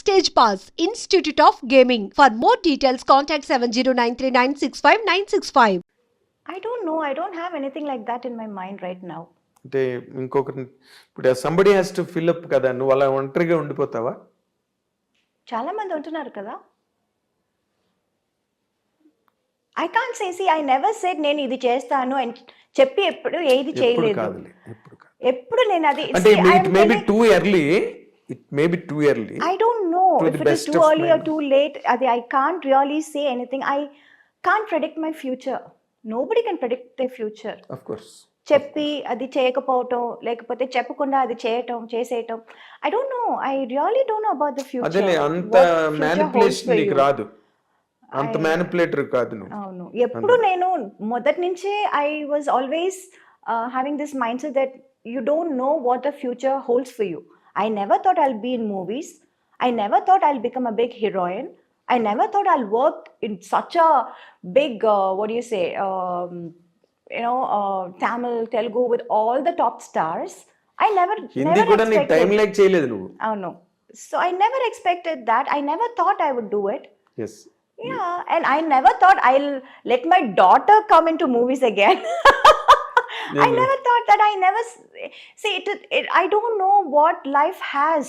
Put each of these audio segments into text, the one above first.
Stage Pass, Institute of Gaming. For more details, contact 709396596. I don't know. I don't have anything like that in my mind right now. అంటే ఇంకొకటి ఇప్పుడు somebody has to fill up కదా, నువ్వు అలా ఒంటరిగా ఉండిపోతావా? చాలా మంది ఉంటున్నారు కదా. I can't say, I never said నేను ఇది చేస్తాను అని చెప్పి ఎప్పుడు ఏది చేయలేదు. ఎప్పుడు నేను అది అంటే it may be too early, it may be too early. I don't know if it is too early or too late. I can't really say anything. I can't predict my future. Nobody can predict their future. Of course. చెప్పి అది చేయకపోవటం, లేకపోతే చెప్పకుండా అది చేసేయటం. I don't know. I really don't know about the future. అదే అంత manipulation నీకు రాదు, అంత మ్యానిపులేటర్ కాదు నువ్వు. అవును. ఎప్పుడు నేను మొదటి నుంచే I was always having this mindset that you don't know what the future holds for you. I never thought I'll be in movies. I never thought I'll become a big heroine. I never thought I'll work in such a big, Tamil, Telugu with all the top stars. I never expected. Time like cheyaledu nuvu. Oh no. So I never expected that. I never thought I would do it. Yes. Yeah, and I never thought I'll let my daughter come into movies again. I never thought that. I never see it. I don't know what life has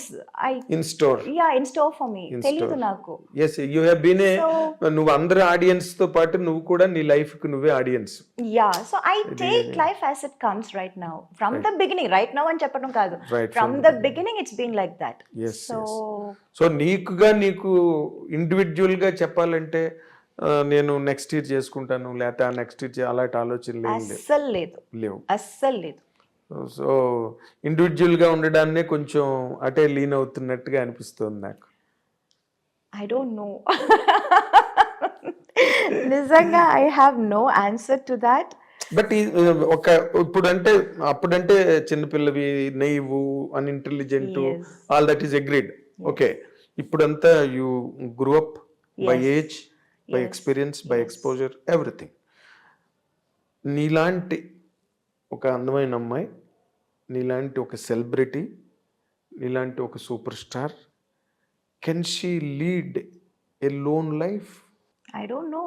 in store. Yeah, in store for me. Teliyadu naku. Yes, you have been నువ్వు అందరు audience తో పాటు నువ్వు కూడా నీ life కు నువ్వే audience. Yeah, so I take life as it comes right now. From the beginning, right now అని చెప్పడం కాదు. From the beginning it's been like that. Yes. So నీకు ఇండివిడ్యువల్ గా చెప్పాలంటే నేను నెక్స్ట్ ఇయర్ చేసుకుంటాను లేకపోతే నెక్స్ట్ ఇయర్ అలాంటి ఆలోచన లేవు. అస్సలు లేదు. సో ఇండివిజువల్గా ఉండడాన్నే కొంచెం అటే లీన్ అవుతున్నట్టుగా అనిపిస్తుంది నాకు. ఐ డోంట్ నో, నిజంగా I have no answer to that. But అప్పుడంటే చిన్నపిల్లవి, naive, unintelligent, all that is agreed. Okay, ఇప్పుడంతా you grew up by age, by experience, by exposure, everything. నీలాంటి ఒక అందమైన అమ్మాయి, నీలాంటి ఒక సెలబ్రిటీ, నీలాంటి ఒక super star, can she lead a lone life? I don't know.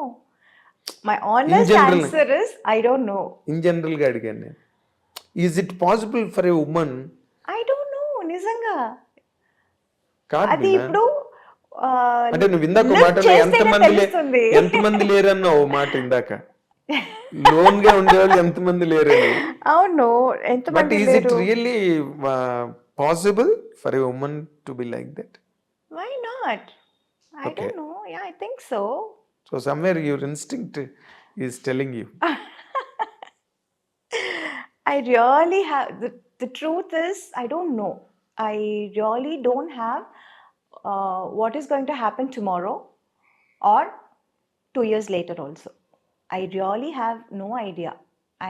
My honest answer is I don't know. In general గా అడిగాను నేను. Is it possible for a women? I don't know, నిజంగా కాదు. అది ఇప్పుడు అంటే నువ్వు ఇందాక మాటలో ఎంతమంది లేరన్నావు మాట ఇందాక, లోన్ గా ఉండేవాళ్ళు ఎంతమంది లేరని. అవును, but is it really possible for a woman to be like that? Why not? I don't know. Yeah, I think so. So somewhere your instinct is telling you. I really have, the truth is I don't know. I really don't have what is going to happen tomorrow or 2 years later also. I really have no idea.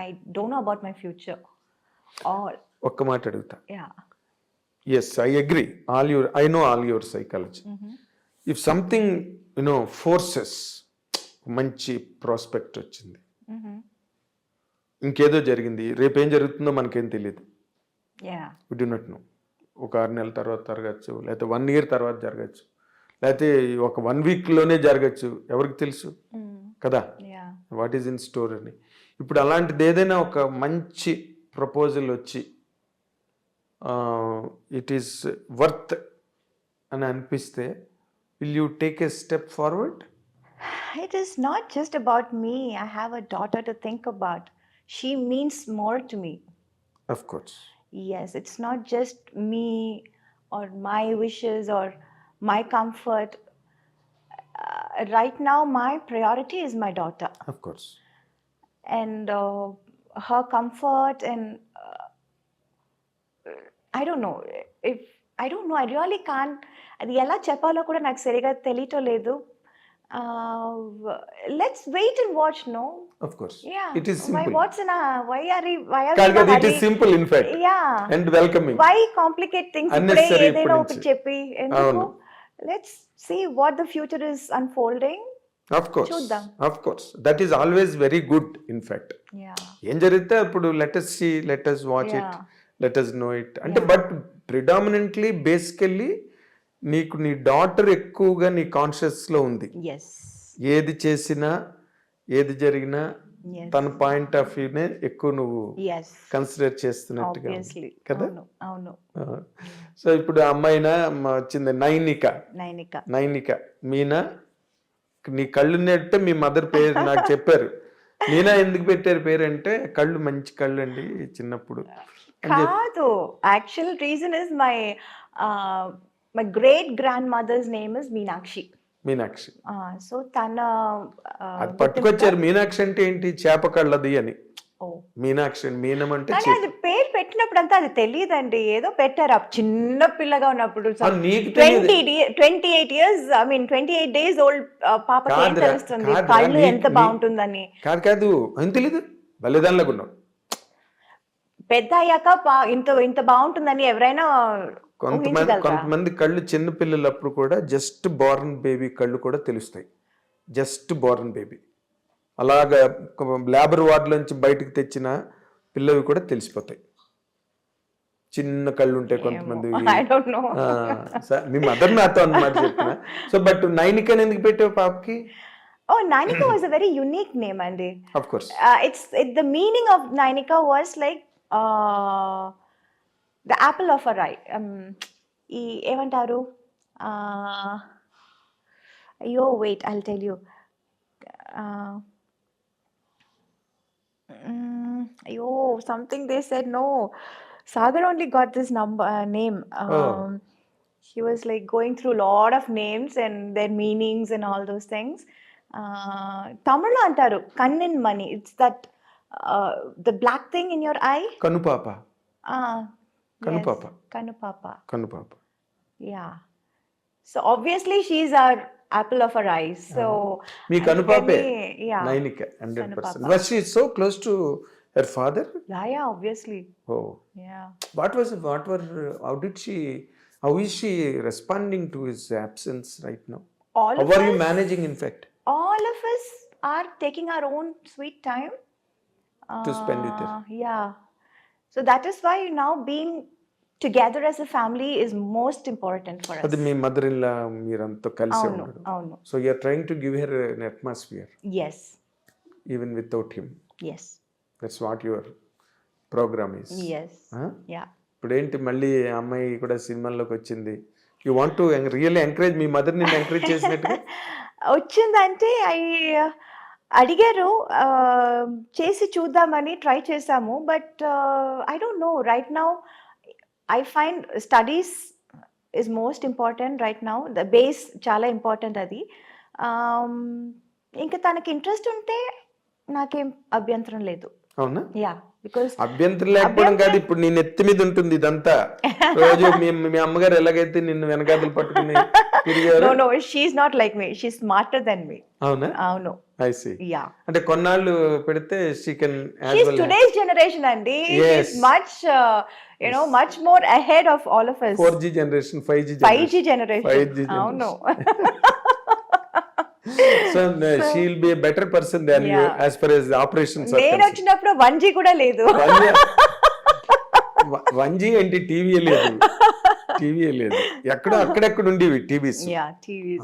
I don't know about my future. Or ఒక్క మాట అడుగుతా. Yeah. Yes, I agree. I know all your psychology. Mm-hmm. If something, forces, మంచి prospect వచ్చింది, ఇంకేదో జరిగింది, రేపేం జరుగుతుందో మనకేం తెలియదు. We do not know. ఒక 6 నెలల తర్వాత జరగచ్చు, లేకపోతే 1 year తర్వాత జరగచ్చు, లేకపోతే ఒక 1 weekలోనే జరగచ్చు, ఎవరికి తెలుసు కదా వాట్ ఈజ్ ఇన్ స్టోర్ అని. ఇప్పుడు అలాంటిది ఏదైనా ఒక మంచి ప్రపోజల్ వచ్చి ఇట్ ఈస్ వర్త్ అని అనిపిస్తే, will you take a step forward? It is not just about me. I have a daughter to think about. She means more to me. Of course. Yes, it's not just me or my wishes or my comfort. Right now, my priority is my daughter. Of course. And her comfort and I don't know. I really can't. అది ఎలా చెప్పాలో కూడా నాకు సరిగా తెలియటం లేదు. Let's wait and watch, no? Of course. Yeah. It is simple. Why are we it is simple in fact. Yeah. And welcoming. Why complicate things? Unnecessary. Let's see what the future is unfolding. Of course. చూద్దాం. Of course. That is always very good in fact. Yeah. ఏం జరిగితే అప్పుడు let us see, let us watch it, let us know it. అంటే but predominantly basically నీకు నీ daughter ఎక్కువగా నీ conscious లో ఉంది. ఎస్ ఏది చేసినా ఏది జరిగినా ఎస్ తన పాయింట్ ఆఫ్ వ్యూనే ఎక్కువ నువ్వు ఎస్ కన్సిడర్ చేస్తున్నట్టుగా ఉంది. ఆబ్వియస్లీ కదా? అవును సో ఇప్పుడు అమ్మాయినా వచ్చింది నైనిక. నైనిక మీనా, నీ కళ్ళు నెట్టే మీ మదర్ పేరు నాకు చెప్పారు. మీనా ఎందుకు పెట్టారు పేరు అంటే కళ్ళు మంచి కళ్ళు అండి చిన్నప్పుడు అని చెప్పి. కాదు, actual reason is my great grand mother's name is Meenakshi. Meenakshi. So తన అది పట్టుకొచ్చారు. మీనాక్షి అంటే ఏంటి? చేప కళ్ళది అని. ఓ మీనాక్షి మీనం అంటే కానీ అది పేరు పెట్టినప్పుడు అంతా అది తెలియదండి, ఏదో పెట్టారు చిన్న పిల్లగా ఉన్నప్పుడు. నీకు తెలియదు. 28 years, I mean 28 days old పాపకి ఏం కాదురా, తెలుస్తుంది కాదురా, కళ్ళు ఎంత నీకు- బాగుంటుందని? కాదు అని తెలీదు. బలిదానిలాగా ఉన్నావు. పెద్ద అయ్యాక ఇంత బాగుంటుందని ఎవరైనా ఊహించగలరా? కొంతమంది కళ్ళు చిన్న పిల్లలప్పుడు కూడా జస్ట్ బోర్న్ బేబీ కళ్ళు కూడా తెలుస్తాయి. జస్ట్ బోర్న్ బేబీ అలాగా లేబర్ వార్డులోంచి బయటకు తెచ్చిన పిల్లవి కూడా తెలిసిపోతాయి. చిన్న కళ్ళు ఉంటాయి కొంతమంది. I don't know. Me mother నాతో అన్నమాట చెప్పిన. సో బట్ నైనికని ఎందుకు పెట్టావు పాపకి? Oh, Nainika was a very unique name, Andy. Of course. The meaning of Nainika was like the apple of her eye. ఏమంటారు? అయ్యో wait, I'll tell you. అయ్యో something they said, no. Sagar only got this name. He was like going through a lot of names and their meanings and all those things. Tamil lo antaru kannin mani. It's that the black thing in your eye. Kanupapa. Kanupapa. Yes, Kanupapa. Kanupapa. Yeah. So obviously she's our apple of her eyes. So me కనుపాపే yeah. Nainika 100%. Kanupapa. Was she so close to her father? Yeah, obviously. Oh. Yeah. How is she responding to his absence right now? All How of are you us- managing in fact? all of us are taking our own sweet time To spend with her. Yeah, so that is why now being together as a family is most important for us. అది మీ mother in law మీరంతా కలిసి అవును ఉండడం. అవును So you are trying to give her an atmosphere yes even without him. yes That's what your program is. yes Huh? yeah. ఇప్పుడు ఏంటి మళ్ళీ ఆ అమ్మాయి కూడా సినిమాల్లోకి వచ్చింది. You want to really encourage me mother ని ఎంకరేజ్ చేసినట్టుగా వచ్చిందంటే అడిగారు, చేసి చూద్దామని ట్రై చేసాము. But I don't no, right now I find studies is most important right now. The base చాలా ఇంపార్టెంట్ అది. ఇంకా తనకి ఇంట్రెస్ట్ ఉంటే నాకేం అభ్యంతరం లేదు. అవునా? యా, బికాస్ అభ్యంతరం లేకపోవడం కాదు, ఇప్పుడు నీ నెత్తి మీద ఉంటుంది ఇదంతా. రోజు మీ అమ్మగారు ఎలాగైతే నిన్ను వెనకాతలు పట్టుకుని తిరిగారు. No she's not like me, she smarter than me. అవునా? అవును. I see. యా, అంటే కొన్నాళ్ళు పెడితే she can she's today's generation అండి. Yes. She's much much more ahead of all of us. 4G generation, 5G 5G generation. 5G generation. అవును. So she will be a better person than you Yeah. as far as the operations are నేను concerned. వచ్చినప్పుడు 1G కూడా లేదు. 1G అంటే TV లేదు. ఎక్కడో అక్కడెక్కడ ఉండేవి టీవీస్. Yeah, TVs.